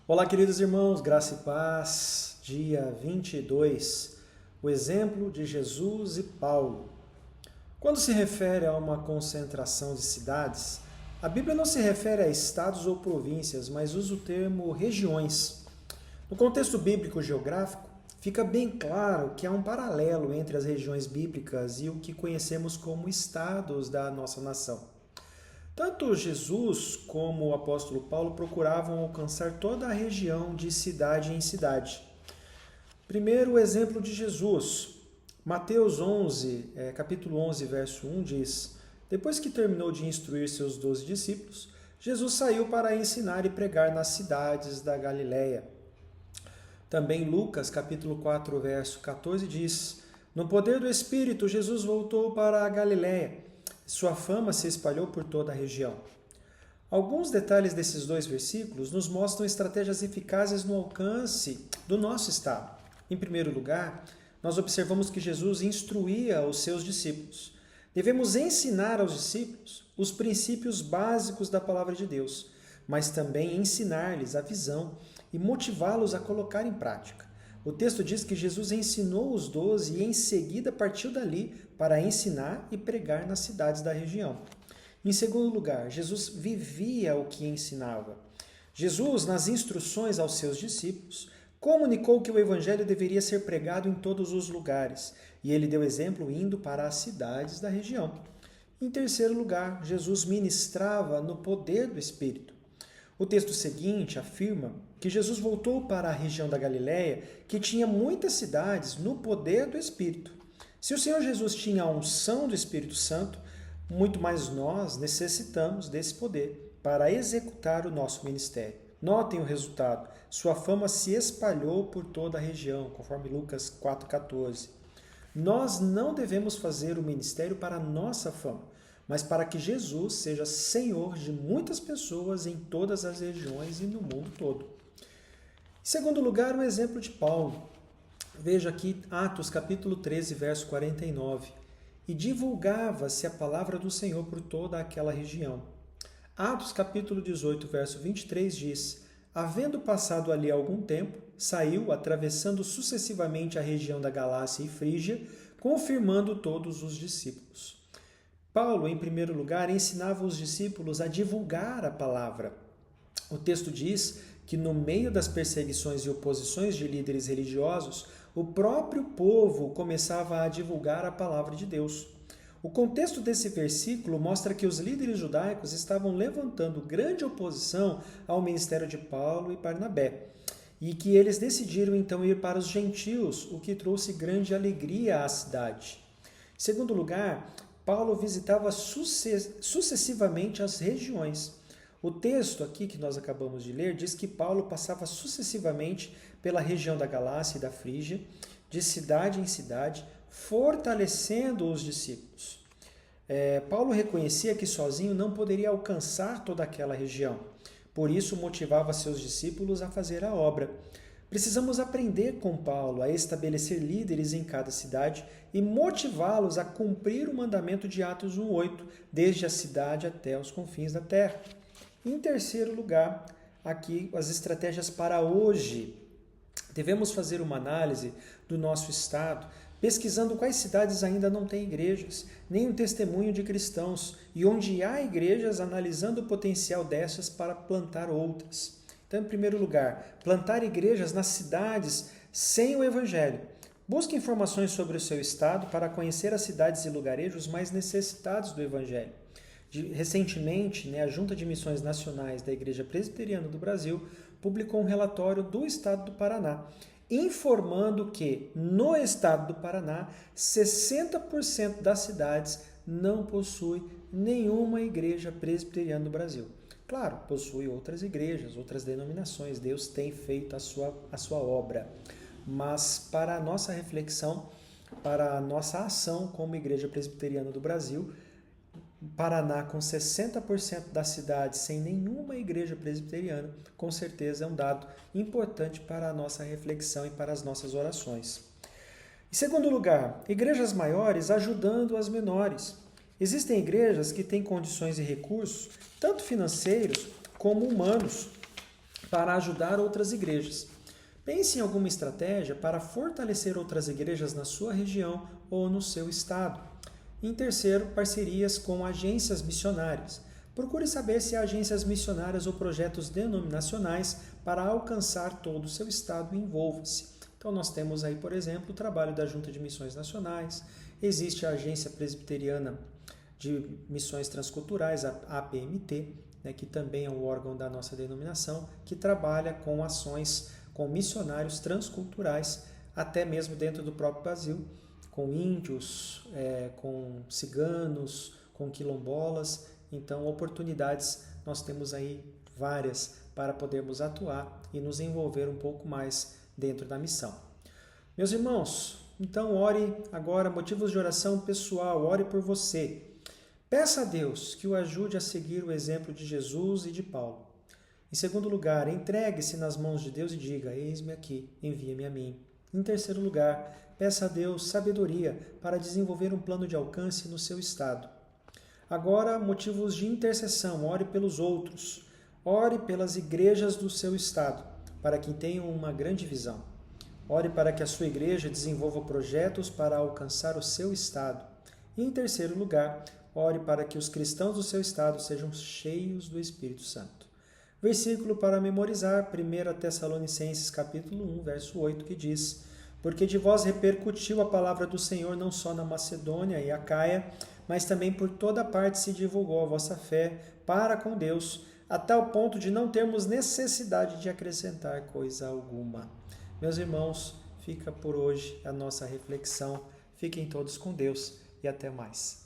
Olá, queridos irmãos, graça e paz, dia 22, o exemplo de Jesus e Paulo. Quando se refere a uma concentração de cidades, a Bíblia não se refere a estados ou províncias, mas usa o termo regiões. No contexto bíblico geográfico, fica bem claro que há um paralelo entre as regiões bíblicas e o que conhecemos como estados da nossa nação. Tanto Jesus como o apóstolo Paulo procuravam alcançar toda a região de cidade em cidade. Primeiro, o exemplo de Jesus. Mateus 11, capítulo 11, verso 1 diz: Depois que terminou de instruir seus 12 discípulos, Jesus saiu para ensinar e pregar nas cidades da Galiléia. Também Lucas, capítulo 4, verso 14 diz: No poder do Espírito, Jesus voltou para a Galiléia. Sua fama se espalhou por toda a região. Alguns detalhes desses dois versículos nos mostram estratégias eficazes no alcance do nosso estado. Em primeiro lugar, nós observamos que Jesus instruía os seus discípulos. Devemos ensinar aos discípulos os princípios básicos da palavra de Deus, mas também ensinar-lhes a visão e motivá-los a colocar em prática. O texto diz que Jesus ensinou os 12 e em seguida partiu dali para ensinar e pregar nas cidades da região. Em segundo lugar, Jesus vivia o que ensinava. Jesus, nas instruções aos seus discípulos, comunicou que o evangelho deveria ser pregado em todos os lugares, e ele deu exemplo indo para as cidades da região. Em terceiro lugar, Jesus ministrava no poder do Espírito. O texto seguinte afirma que Jesus voltou para a região da Galiléia, que tinha muitas cidades no poder do Espírito. Se o Senhor Jesus tinha a unção do Espírito Santo, muito mais nós necessitamos desse poder para executar o nosso ministério. Notem o resultado. Sua fama se espalhou por toda a região, conforme Lucas 4,14. Nós não devemos fazer o ministério para a nossa fama, mas para que Jesus seja Senhor de muitas pessoas em todas as regiões e no mundo todo. Em segundo lugar, o exemplo de Paulo. Veja aqui Atos capítulo 13, verso 49. E divulgava-se a palavra do Senhor por toda aquela região. Atos capítulo 18, verso 23 diz: Havendo passado ali algum tempo, saiu, atravessando sucessivamente a região da Galácia e Frígia, confirmando todos os discípulos. Paulo, em primeiro lugar, ensinava os discípulos a divulgar a palavra. O texto diz que no meio das perseguições e oposições de líderes religiosos, o próprio povo começava a divulgar a palavra de Deus. O contexto desse versículo mostra que os líderes judaicos estavam levantando grande oposição ao ministério de Paulo e Barnabé, e que eles decidiram então ir para os gentios, o que trouxe grande alegria à cidade. Em segundo lugar, Paulo visitava sucessivamente as regiões. O texto aqui que nós acabamos de ler diz que Paulo passava sucessivamente pela região da Galácia e da Frígia, de cidade em cidade, fortalecendo os discípulos. Paulo reconhecia que sozinho não poderia alcançar toda aquela região. Por isso, motivava seus discípulos a fazer a obra. Precisamos aprender com Paulo a estabelecer líderes em cada cidade e motivá-los a cumprir o mandamento de Atos 1,8, desde a cidade até os confins da terra. Em terceiro lugar, aqui as estratégias para hoje. Devemos fazer uma análise do nosso estado, pesquisando quais cidades ainda não têm igrejas, nem um testemunho de cristãos, e onde há igrejas, analisando o potencial dessas para plantar outras. Então, em primeiro lugar, plantar igrejas nas cidades sem o evangelho. Busque informações sobre o seu estado para conhecer as cidades e lugarejos mais necessitados do evangelho. Recentemente, a Junta de Missões Nacionais da Igreja Presbiteriana do Brasil publicou um relatório do estado do Paraná, informando que, no estado do Paraná, 60% das cidades não possui nenhuma igreja presbiteriana no Brasil. Claro, possui outras igrejas, outras denominações, Deus tem feito a sua obra. Mas para a nossa reflexão, para a nossa ação como Igreja Presbiteriana do Brasil, Paraná com 60% das cidades sem nenhuma igreja presbiteriana, com certeza é um dado importante para a nossa reflexão e para as nossas orações. Em segundo lugar, igrejas maiores ajudando as menores. Existem igrejas que têm condições e recursos, tanto financeiros como humanos, para ajudar outras igrejas. Pense em alguma estratégia para fortalecer outras igrejas na sua região ou no seu estado. Em terceiro, parcerias com agências missionárias. Procure saber se há agências missionárias ou projetos denominacionais para alcançar todo o seu estado e envolva-se. Então nós temos aí, por exemplo, o trabalho da Junta de Missões Nacionais, existe a Agência Presbiteriana de Missões Transculturais, a APMT, que também é um órgão da nossa denominação, que trabalha com ações com missionários transculturais, até mesmo dentro do próprio Brasil, com índios, com ciganos, com quilombolas. Então, oportunidades nós temos aí várias para podermos atuar e nos envolver um pouco mais dentro da missão. Meus irmãos, então ore agora, motivos de oração pessoal, ore por você. Peça a Deus que o ajude a seguir o exemplo de Jesus e de Paulo. Em segundo lugar, entregue-se nas mãos de Deus e diga, eis-me aqui, envia-me a mim. Em terceiro lugar, peça a Deus sabedoria para desenvolver um plano de alcance no seu estado. Agora, motivos de intercessão, ore pelos outros. Ore pelas igrejas do seu estado, para que tenham uma grande visão. Ore para que a sua igreja desenvolva projetos para alcançar o seu estado. E em terceiro lugar, ore para que os cristãos do seu estado sejam cheios do Espírito Santo. Versículo para memorizar, 1 Tessalonicenses capítulo 1, verso 8, que diz, porque de vós repercutiu a palavra do Senhor não só na Macedônia e Acaia, mas também por toda parte se divulgou a vossa fé para com Deus, a tal ponto de não termos necessidade de acrescentar coisa alguma. Meus irmãos, fica por hoje a nossa reflexão. Fiquem todos com Deus e até mais.